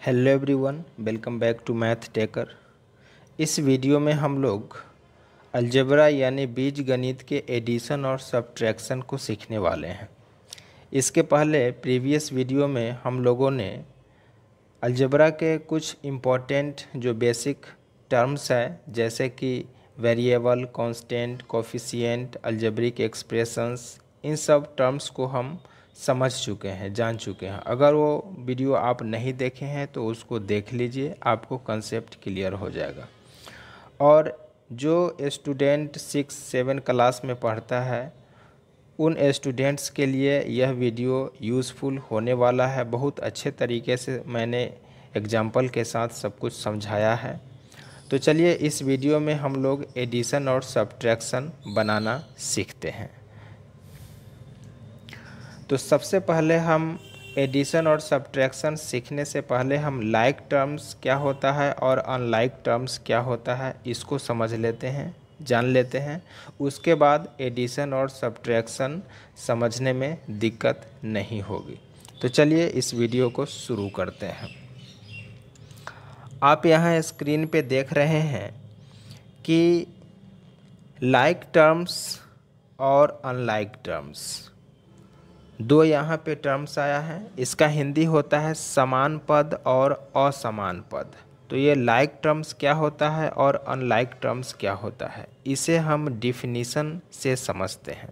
Hello everyone, welcome back to Math Taker. इस video में हम लोग अलजेब्रा यानी बीजगणित के एडिशन और सब्ट्रैक्शन को सीखने वाले हैं। इसके पहले प्रीवियस वीडियो में हम लोगों ने अलजेब्रा के कुछ इम्पोर्टेंट जो बेसिक टर्म्स है, जैसे कि variable, constant, coefficient, algebraic expressions, इन सब टर्म्स को हम समझ चुके हैं, जान चुके हैं। अगर वो वीडियो आप नहीं देखे हैं तो उसको देख लीजिए, आपको कंसेप्ट क्लियर हो जाएगा। और जो स्टूडेंट 6-7 क्लास में पढ़ता है उन स्टूडेंट्स के लिए यह वीडियो यूज़फुल होने वाला है। बहुत अच्छे तरीके से मैंने एग्जाम्पल के साथ सब कुछ समझाया है। तो चलिए इस वीडियो में हम लोग एडिशन और सब्ट्रैक्शन बनाना सीखते हैं। तो सबसे पहले हम एडिशन और सब्ट्रैक्शन सीखने से पहले हम लाइक टर्म्स क्या होता है और अनलाइक टर्म्स क्या होता है इसको समझ लेते हैं, जान लेते हैं। उसके बाद एडिशन और सब्ट्रैक्शन समझने में दिक्कत नहीं होगी। तो चलिए इस वीडियो को शुरू करते हैं। आप यहाँ स्क्रीन पे देख रहे हैं कि लाइक टर्म्स और अनलाइक टर्म्स दो यहाँ पे टर्म्स आया है। इसका हिंदी होता है समान पद और असमान पद। तो ये लाइक टर्म्स क्या होता है और अनलाइक टर्म्स क्या होता है, इसे हम डिफिनीशन से समझते हैं।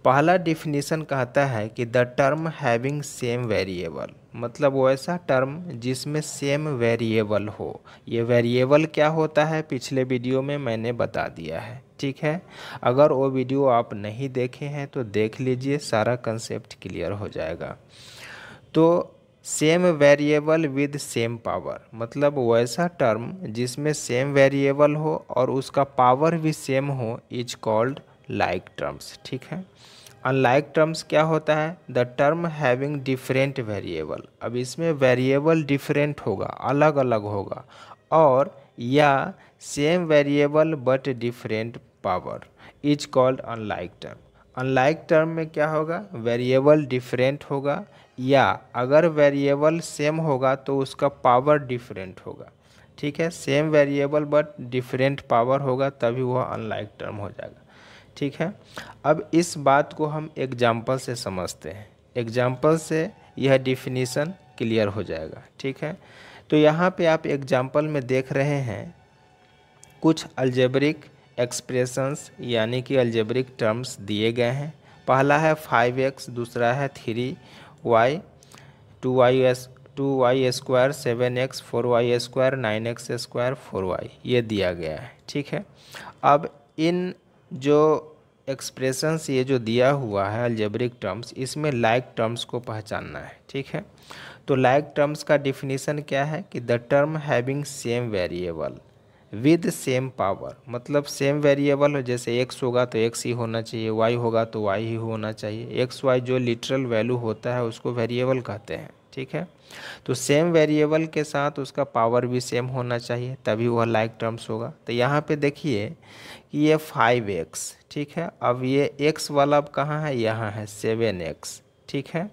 पहला डिफिनीशन कहता है कि the term having same variable, मतलब वो ऐसा टर्म जिसमें सेम वेरिएबल हो। ये वेरिएबल क्या होता है पिछले वीडियो में मैंने बता दिया है, ठीक है। अगर वो वीडियो आप नहीं देखे हैं तो देख लीजिए, सारा कंसेप्ट क्लियर हो जाएगा। तो same variable with same power, मतलब वैसा टर्म जिसमें सेम वेरिएबल हो और उसका पावर भी सेम हो, इज कॉल्ड लाइक टर्म्स, ठीक है। अनलाइक टर्म्स क्या होता है, the term having different variable. अब इसमें वेरिएबल डिफरेंट होगा, अलग अलग होगा, और या same variable but different power, is called unlike term. Unlike term में क्या होगा, वेरिएबल डिफरेंट होगा, या अगर वेरिएबल सेम होगा तो उसका पावर डिफरेंट होगा, ठीक है। Same variable but different power होगा तभी वह अनलाइक टर्म हो जाएगा, ठीक है। अब इस बात को हम एग्जाम्पल से समझते हैं। एग्जाम्पल से यह डिफिनीशन क्लियर हो जाएगा, ठीक है। तो यहाँ पे आप एग्जाम्पल में देख रहे हैं कुछ अलजेब्रिक एक्सप्रेशंस यानी कि अलजेब्रिक टर्म्स दिए गए हैं। पहला है 5x, दूसरा है 3y, 2y square, 7x, 4y square, 9x square, 4y, ये दिया गया है, ठीक है। अब इन जो एक्सप्रेशंस ये जो दिया हुआ है अलजेब्रिक टर्म्स, इसमें लाइक टर्म्स को पहचानना है, ठीक है। तो लाइक टर्म्स का डिफिनीशन क्या है कि the term having same variable with same power, मतलब सेम वेरिएबल हो, जैसे x होगा तो x ही होना चाहिए, y होगा तो y ही होना चाहिए। x y जो लिटरल वैल्यू होता है उसको वेरिएबल कहते हैं, ठीक है। तो सेम वेरिएबल के साथ उसका पावर भी सेम होना चाहिए तभी वह लाइक टर्म्स होगा। तो यहाँ पे देखिए कि ये 5x, ठीक है। अब ये x वाला अब कहाँ है, यहाँ है 7x, ठीक है।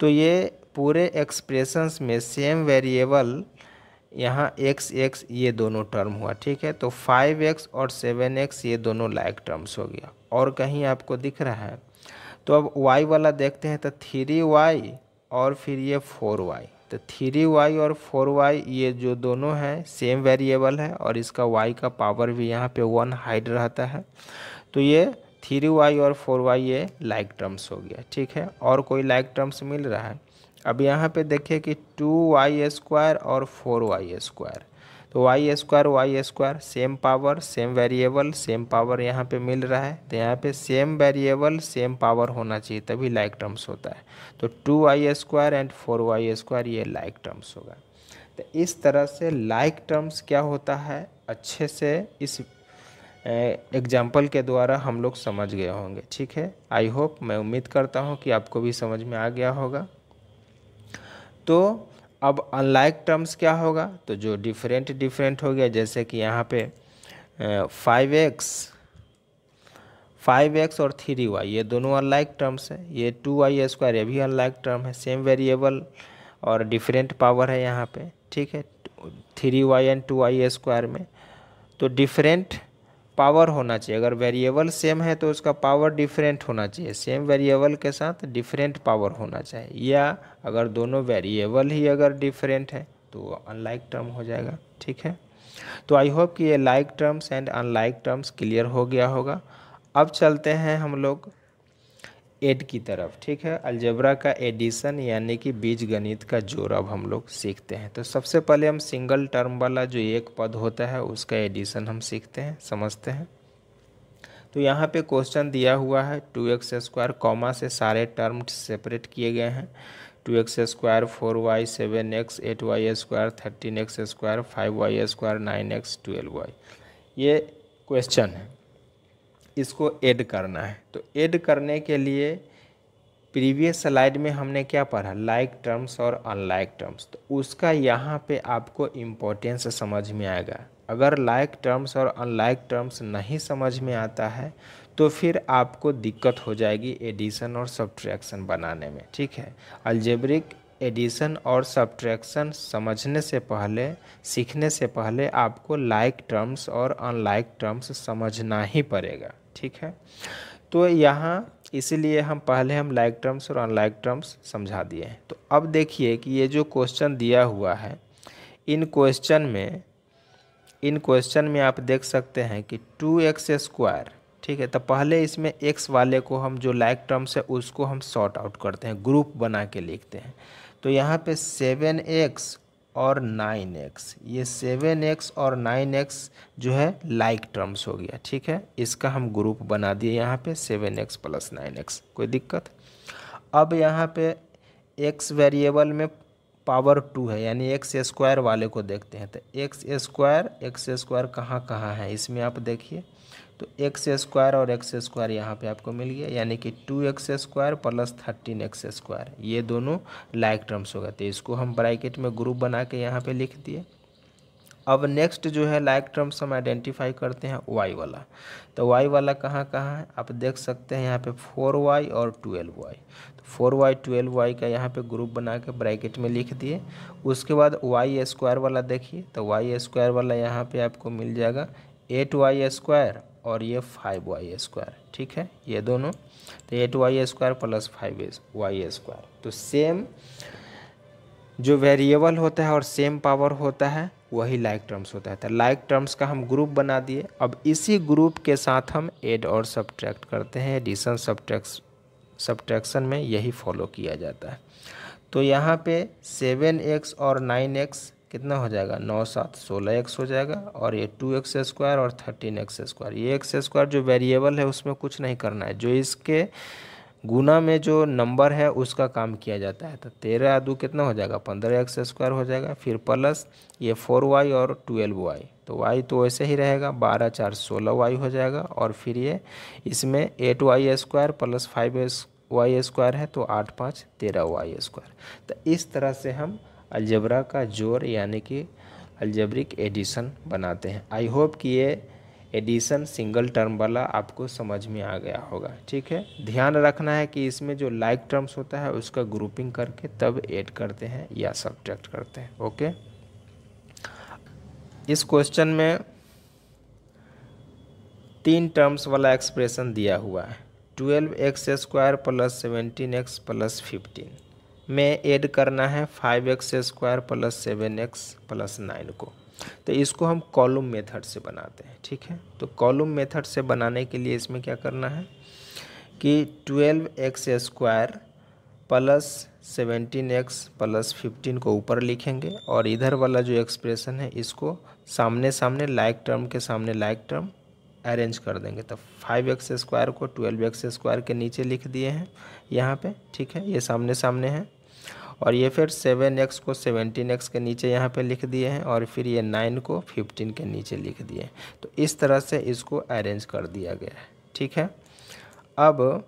तो ये पूरे एक्सप्रेशंस में सेम वेरिएबल यहाँ x ये दोनों टर्म हुआ, ठीक है। तो 5x और 7x ये दोनों लाइक टर्म्स हो गया। और कहीं आपको दिख रहा है तो अब y वाला देखते हैं, तो 3y और फिर ये 4y। तो 3y और 4y ये जो दोनों हैं सेम वेरिएबल है और इसका y का पावर भी यहाँ पे 1 हाइड रहता है। तो ये 3y और 4y ये लाइक टर्म्स हो गया, ठीक है। और कोई लाइक टर्म्स मिल रहा है। अब यहाँ पे देखिए कि 2y स्क्वायर और 4y स्क्वायर, तो y square same power same variable same power यहाँ पे मिल रहा है। तो यहाँ पे सेम वेरिएबल सेम पावर होना चाहिए तभी लाइक टर्म्स होता है। तो 2y square and 4y square ये लाइक टर्म्स होगा। तो इस तरह से लाइक टर्म्स क्या होता है अच्छे से इस एग्जाम्पल के द्वारा हम लोग समझ गए होंगे, ठीक है। आई होप, मैं उम्मीद करता हूँ कि आपको भी समझ में आ गया होगा। तो अब अनलाइक टर्म्स क्या होगा, तो जो डिफरेंट हो गया, जैसे कि यहाँ पे 5x और 3y ये दोनों अनलाइक टर्म्स हैं। ये 2y स्क्वायर ये भी अनलाइक टर्म है, सेम वेरिएबल और डिफरेंट पावर है यहाँ पे, ठीक है, 3y एंड 2y स्क्वायर में। तो डिफरेंट पावर होना चाहिए, अगर वेरिएबल सेम है तो उसका पावर डिफरेंट होना चाहिए, सेम वेरिएबल के साथ डिफरेंट पावर होना चाहिए, या अगर दोनों वेरिएबल ही अगर डिफरेंट है तो अनलाइक टर्म हो जाएगा, ठीक है। तो आई होप कि ये like terms and unlike terms clear हो गया होगा। अब चलते हैं हम लोग एड की तरफ, ठीक है। अलजेब्रा का एडिशन यानी कि बीजगणित का जोड़ अब हम लोग सीखते हैं। तो सबसे पहले हम सिंगल टर्म वाला जो एक पद होता है उसका एडिशन हम सीखते हैं, समझते हैं। तो यहाँ पे क्वेश्चन दिया हुआ है 2x स्क्वायर, कॉमा से सारे टर्म सेपरेट किए गए हैं। 2x square 4y 7x 8y square 13x square 5y square 9x 12y, ये क्वेश्चन है, इसको ऐड करना है। तो ऐड करने के लिए प्रीवियस स्लाइड में हमने क्या पढ़ा, लाइक टर्म्स और अनलाइक टर्म्स, तो उसका यहाँ पे आपको इम्पोर्टेंस समझ में आएगा। अगर लाइक टर्म्स और अनलाइक टर्म्स नहीं समझ में आता है तो फिर आपको दिक्कत हो जाएगी एडिशन और सब्ट्रैक्शन बनाने में, ठीक है। अलजेब्रिक एडिशन और सब्ट्रैक्शन समझने से पहले, सीखने से पहले आपको लाइक टर्म्स और अनलाइक टर्म्स समझना ही पड़ेगा, ठीक है। तो यहाँ इसीलिए हम लाइक टर्म्स और अनलाइक टर्म्स समझा दिए हैं। तो अब देखिए कि ये जो क्वेश्चन दिया हुआ है, इन क्वेश्चन में आप देख सकते हैं कि 2x स्क्वायर, ठीक है। तो पहले इसमें x वाले को हम जो लाइक टर्म्स है उसको हम सॉर्ट आउट करते हैं, ग्रुप बना के लिखते हैं। तो यहाँ पे 7x और 9x, ये 7x और 9x जो है लाइक टर्म्स हो गया, ठीक है। इसका हम ग्रुप बना दिए यहाँ पे 7x प्लस 9x, कोई दिक्कत। अब यहाँ पे x वेरिएबल में पावर 2 है, यानी एक्स स्क्वायर वाले को देखते हैं। तो एक्स स्क्वायर कहाँ कहाँ है इसमें आप देखिए। तो एक्स स्क्वायर और एक्स स्क्वायर यहाँ पे आपको मिल गया, यानी कि 2x square plus 13x square, ये दोनों लाइक टर्म्स होगा। तो इसको हम ब्रैकेट में ग्रुप बना के यहाँ पे लिख दिए। अब नेक्स्ट जो है लाइक टर्म्स हम आइडेंटिफाई करते हैं y वाला। तो y वाला कहाँ कहाँ है आप देख सकते हैं, यहाँ पे 4y और 12y। तो 4y 12y का यहाँ पे ग्रुप बना के ब्रैकेट में लिख दिए। उसके बाद y स्क्वायर वाला देखिए, तो y स्क्वायर वाला यहाँ पे आपको मिल जाएगा 8y स्क्वायर और ये 5y स्क्वायर, ठीक है, ये दोनों। तो 8y square plus 5y square, तो सेम जो वेरिएबल होता है और सेम पावर होता है वही लाइक टर्म्स होता है। तो लाइक टर्म्स का हम ग्रुप बना दिए। अब इसी ग्रुप के साथ हम ऐड और सब्ट्रैक्ट करते हैं। एडिशन सब्ट्रैक्शन में यही फॉलो किया जाता है। तो यहाँ पे 7x और 9x कितना हो जाएगा, 9 7 16x हो जाएगा, और ये 2x स्क्वायर और 13x स्क्वायर। ये x स्क्वायर जो वेरिएबल है उसमें कुछ नहीं करना है, जो इसके गुना में जो नंबर है उसका काम किया जाता है। तो 13 2 कितना हो जाएगा, 15x स्क्वायर हो जाएगा, फिर प्लस ये 4y और 12y, तो y तो वैसे ही रहेगा, 12 4 16y हो जाएगा, और फिर ये इसमें 8y square plus 5y square है, तो 8 5 13y स्क्वायर। तो इस तरह से हम अलजेब्रा का जोड़ यानी कि अलजेब्रिक एडिशन बनाते हैं। आई होप कि ये एडिशन सिंगल टर्म वाला आपको समझ में आ गया होगा, ठीक है। ध्यान रखना है कि इसमें जो लाइक टर्म्स होता है उसका ग्रुपिंग करके तब ऐड करते हैं या सब्ट्रैक्ट करते हैं, ओके। इस क्वेश्चन में 3 टर्म्स वाला एक्सप्रेशन दिया हुआ है। 12x square plus 17x plus 15 में ऐड करना है 5x square plus 7x plus 9 को। तो इसको हम कॉलम मेथड से बनाते हैं, ठीक है। तो कॉलम मेथड से बनाने के लिए इसमें क्या करना है कि 12x square plus 17x plus 15 को ऊपर लिखेंगे, और इधर वाला जो एक्सप्रेशन है इसको सामने सामने लाइक टर्म के सामने लाइक टर्म अरेंज कर देंगे। तो 5x स्क्वायर को 12x स्क्वायर के नीचे लिख दिए हैं यहाँ पे, ठीक है, ये सामने सामने है। और ये फिर 7x को 17x के नीचे यहाँ पे लिख दिए हैं, और फिर ये 9 को 15 के नीचे लिख दिए हैं। तो इस तरह से इसको अरेंज कर दिया गया है, ठीक है। अब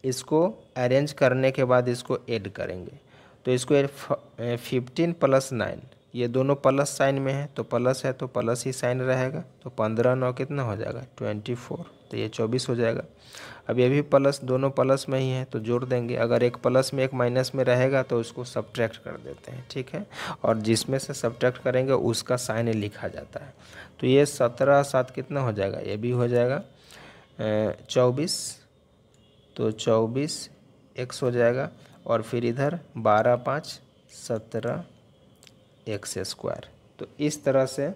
इसको अरेंज करने के बाद इसको ऐड करेंगे। तो इसको 15 प्लस 9, ये दोनों प्लस साइन में है, तो प्लस है तो प्लस ही साइन रहेगा। तो 15 9 कितना हो जाएगा 24, तो ये 24 हो जाएगा। अब ये भी प्लस, दोनों प्लस में ही है तो जोड़ देंगे। अगर एक प्लस में एक माइनस में रहेगा तो उसको सब्ट्रैक्ट कर देते हैं, ठीक है। और जिसमें से सब्ट्रैक्ट करेंगे उसका साइन लिखा जाता है। तो ये 17 7 कितना हो जाएगा, ये भी हो जाएगा 24, तो 24 x हो जाएगा। और फिर इधर 12 5 17 एक्स स्क्वायर। तो इस तरह से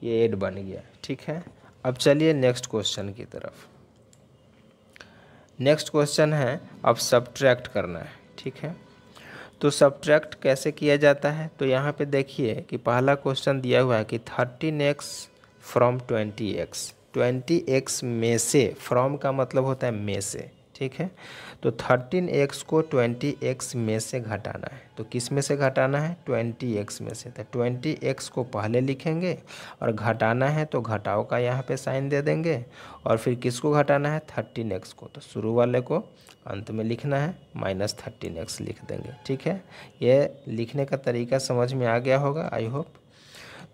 ये 8 बन गया, ठीक है। अब चलिए नेक्स्ट क्वेश्चन की तरफ। नेक्स्ट क्वेश्चन है, अब सब्ट्रैक्ट करना है, ठीक है। तो सब्ट्रैक्ट कैसे किया जाता है, तो यहाँ पे देखिए कि पहला क्वेश्चन दिया हुआ है कि 13x फ्रॉम 20x, 20x में से, फ्रॉम का मतलब होता है में से, ठीक है। तो 13x को 20x में से घटाना है। तो किस में से घटाना है, 20x में से। तो 20x को पहले लिखेंगे और घटाना है तो घटाव का यहाँ पे साइन दे देंगे। और फिर किसको घटाना है, 13x को। तो शुरू वाले को अंत में लिखना है, -13x लिख देंगे, ठीक है। ये लिखने का तरीका समझ में आ गया होगा, आई होप।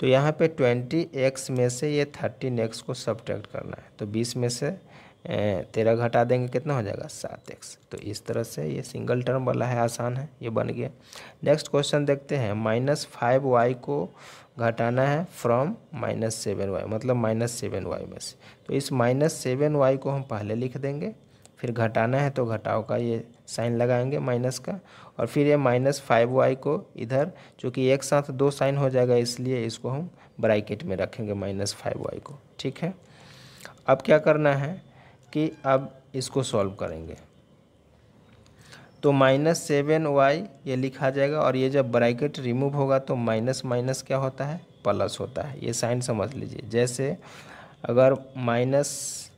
तो यहाँ पे 20x में से ये 13x को सब्ट्रैक्ट करना है। तो 20 में से 13 घटा देंगे, कितना हो जाएगा 7x। तो इस तरह से ये सिंगल टर्म वाला है, आसान है, ये बन गया। नेक्स्ट क्वेश्चन देखते हैं, -5y को घटाना है फ्रॉम -7y, मतलब -7y में से। तो इस -7y को हम पहले लिख देंगे, फिर घटाना है तो घटाव का ये साइन लगाएंगे माइनस का। और फिर ये -5y को इधर, चूँकि एक साथ दो साइन हो जाएगा इसलिए इसको हम ब्रैकेट में रखेंगे -5y को, ठीक है। अब क्या करना है कि अब इसको सॉल्व करेंगे। तो -7y ये लिखा जाएगा, और ये जब ब्रैकेट रिमूव होगा तो माइनस माइनस क्या होता है, प्लस होता है। ये साइन समझ लीजिए, जैसे अगर माइनस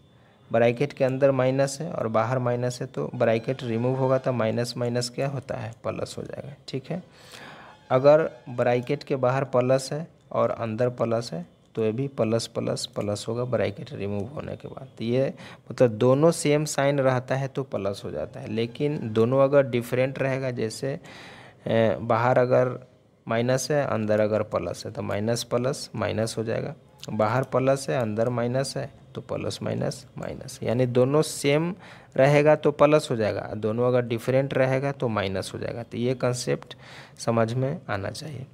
ब्रैकेट के अंदर माइनस है और बाहर माइनस है तो ब्रैकेट रिमूव होगा तो माइनस माइनस क्या होता है, प्लस हो जाएगा, ठीक है। अगर ब्रैकेट के बाहर प्लस है और अंदर प्लस है तो ये भी प्लस प्लस प्लस होगा ब्रैकेट रिमूव होने के बाद। तो ये मतलब दोनों सेम साइन रहता है तो प्लस हो जाता है, लेकिन दोनों अगर डिफरेंट रहेगा, जैसे बाहर अगर माइनस है अंदर अगर प्लस है तो माइनस प्लस माइनस हो जाएगा, बाहर प्लस है अंदर माइनस है तो प्लस माइनस माइनस। यानी दोनों सेम रहेगा तो प्लस हो जाएगा, दोनों अगर डिफरेंट रहेगा तो माइनस हो जाएगा। तो ये कंसेप्ट समझ में आना चाहिए।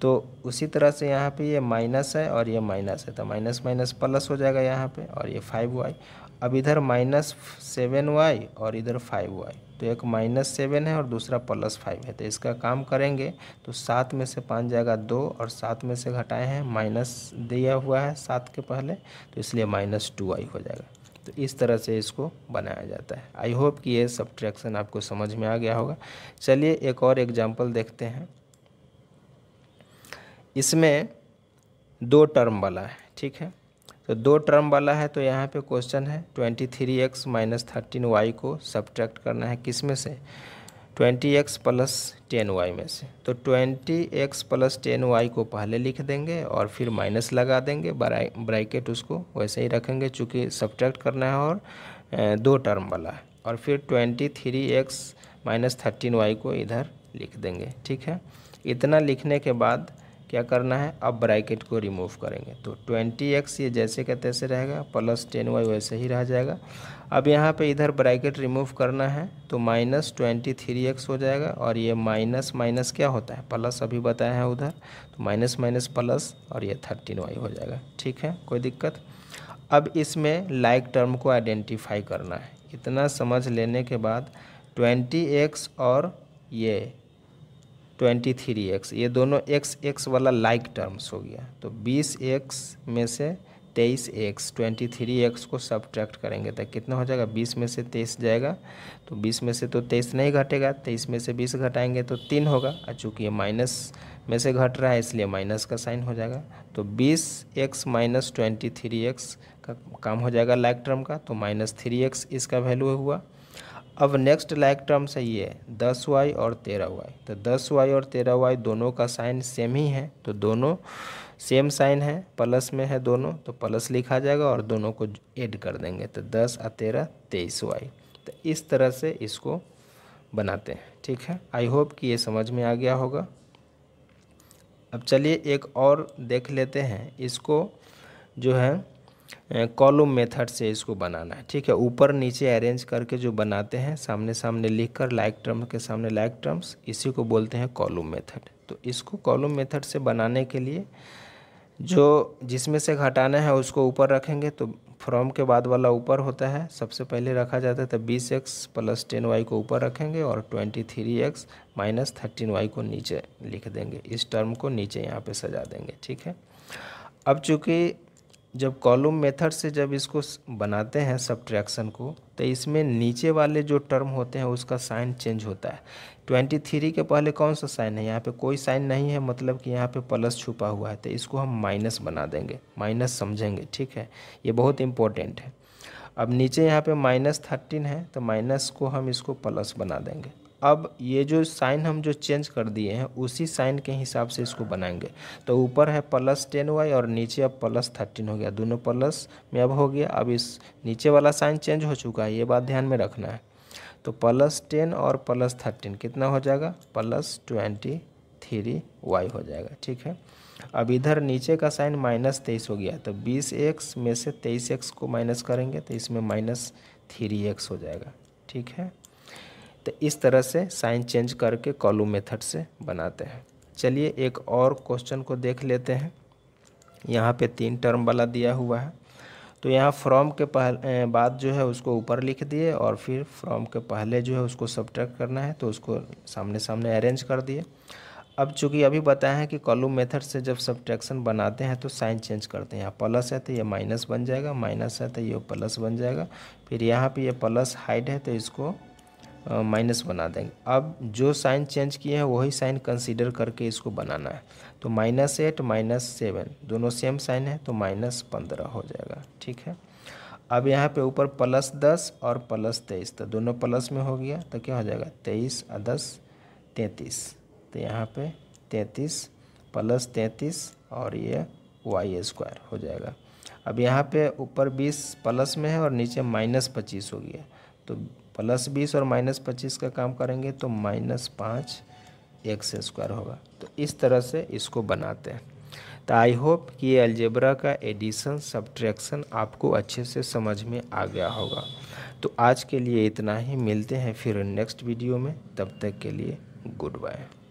तो उसी तरह से यहाँ पे ये माइनस है और ये माइनस है तो माइनस माइनस प्लस हो जाएगा यहाँ पे, और ये 5y। अब इधर -7y और इधर 5y, तो एक -7 है और दूसरा +5 है। तो इसका काम करेंगे तो 7 में से 5 जाएगा 2, और 7 में से घटाए हैं माइनस दिया हुआ है 7 के पहले, तो इसलिए -2y हो जाएगा। तो इस तरह से इसको बनाया जाता है। आई होप कि ये सब्ट्रैक्शन आपको समझ में आ गया होगा। चलिए एक और एग्जाम्पल देखते हैं। इसमें 2 टर्म वाला है, ठीक है। तो 2 टर्म वाला है तो यहाँ पे क्वेश्चन है 23x - 13y को सब्ट्रैक्ट करना है, किस में से, 20x + 10y में से। तो 20x + 10y को पहले लिख देंगे और फिर माइनस लगा देंगे, ब्रैकेट उसको वैसे ही रखेंगे चूँकि सब्ट्रैक्ट करना है और 2 टर्म वाला है। और फिर 23x - 13y को इधर लिख देंगे, ठीक है। इतना लिखने के बाद क्या करना है, अब ब्रैकेट को रिमूव करेंगे। तो 20x ये जैसे का तैसे रहेगा, + 10y वैसे ही रह जाएगा। अब यहाँ पे इधर ब्रैकेट रिमूव करना है तो -23x हो जाएगा, और ये माइनस माइनस क्या होता है, प्लस, अभी बताया है उधर। तो माइनस माइनस प्लस, और ये 13y हो जाएगा, ठीक है, कोई दिक्कत। अब इसमें लाइक टर्म को आइडेंटिफाई करना है। इतना समझ लेने के बाद 20x और ये 23x, ये दोनों x वाला लाइक टर्म्स हो गया। तो 20x में से 23x, 23x को सब्ट्रैक्ट करेंगे तो कितना हो जाएगा, 20 में से 23 जाएगा। तो 20 में से तो 23 नहीं घटेगा, 23 में से 20 घटाएंगे तो 3 होगा, और चूँकि ये माइनस में से घट रहा है इसलिए माइनस का साइन हो जाएगा। तो 20x - 23x का काम हो जाएगा लाइक टर्म का, तो -3x इसका वैल्यू हुआ। अब नेक्स्ट लाइक टर्म्स है ये 10y और 13y। तो 10y और 13y दोनों का साइन सेम ही है, तो दोनों सेम साइन है, प्लस में है दोनों, तो प्लस लिखा जाएगा और दोनों को ऐड कर देंगे। तो 10 और 13 23y। तो इस तरह से इसको बनाते हैं, ठीक है। आई होप कि ये समझ में आ गया होगा। अब चलिए एक और देख लेते हैं। इसको जो है कॉलम मेथड से इसको बनाना है, ठीक है। ऊपर नीचे अरेंज करके जो बनाते हैं सामने सामने लिखकर लाइक टर्म के सामने लाइक टर्म्स, इसी को बोलते हैं कॉलम मेथड। तो इसको कॉलम मेथड से बनाने के लिए जो जिसमें से घटाना है उसको ऊपर रखेंगे, तो फ्रॉम के बाद वाला ऊपर होता है, सबसे पहले रखा जाता है। तो 20x + 10y को ऊपर रखेंगे और 23x - 13y को नीचे लिख देंगे। इस टर्म को नीचे यहाँ पे सजा देंगे, ठीक है। अब चूँकि जब कॉलम मेथड से जब इसको बनाते हैं सब्ट्रैक्शन को, तो इसमें नीचे वाले जो टर्म होते हैं उसका साइन चेंज होता है। 23 के पहले कौन सा साइन है, यहाँ पे कोई साइन नहीं है, मतलब कि यहाँ पे प्लस छुपा हुआ है, तो इसको हम माइनस बना देंगे, माइनस समझेंगे, ठीक है। ये बहुत इंपॉर्टेंट है। अब नीचे यहाँ पे -13 है, तो माइनस को हम इसको प्लस बना देंगे। अब ये जो साइन हम जो चेंज कर दिए हैं उसी साइन के हिसाब से इसको बनाएंगे। तो ऊपर है +10y और नीचे अब +13 हो गया, दोनों प्लस में अब हो गया। अब इस नीचे वाला साइन चेंज हो चुका है, ये बात ध्यान में रखना है। तो +10 और +13 कितना हो जाएगा, +23y हो जाएगा, ठीक है। अब इधर नीचे का साइन -23 हो गया, तो 20x में से 23x को माइनस करेंगे तो इसमें -3x हो जाएगा, ठीक है। तो इस तरह से साइन चेंज करके कॉलम मेथड से बनाते हैं। चलिए एक और क्वेश्चन को देख लेते हैं। यहाँ पे 3 टर्म वाला दिया हुआ है, तो यहाँ फ्रॉम के बाद जो है उसको ऊपर लिख दिए और फिर फ्रॉम के पहले जो है उसको सब्ट्रैक्ट करना है, तो उसको सामने सामने अरेंज कर दिए। अब चूँकि अभी बताया है कि कॉलम मेथड से जब सब्ट्रैक्शन बनाते हैं तो साइन चेंज करते हैं। यहाँ प्लस है तो ये माइनस बन जाएगा, माइनस है तो ये प्लस बन जाएगा, फिर यहाँ पे ये प्लस हाइड है तो इसको माइनस बना देंगे। अब जो साइन चेंज किए हैं वही साइन कंसीडर करके इसको बनाना है। तो -8 -7 दोनों सेम साइन है, तो -15 हो जाएगा, ठीक है। अब यहाँ पे ऊपर +10 और +23, तो दोनों प्लस में हो गया, तो क्या हो जाएगा 23 और 10 33। तो यहाँ पे 33 + 33 और ये y² हो जाएगा। अब यहाँ पे ऊपर 20 प्लस में है और नीचे -25 हो गया, तो +20 और -25 का काम करेंगे तो -5x² होगा। तो इस तरह से इसको बनाते हैं। तो आई होप कि ये अलजेब्रा का एडिशन सब्ट्रैक्शन आपको अच्छे से समझ में आ गया होगा। तो आज के लिए इतना ही, मिलते हैं फिर नेक्स्ट वीडियो में, तब तक के लिए गुड बाय।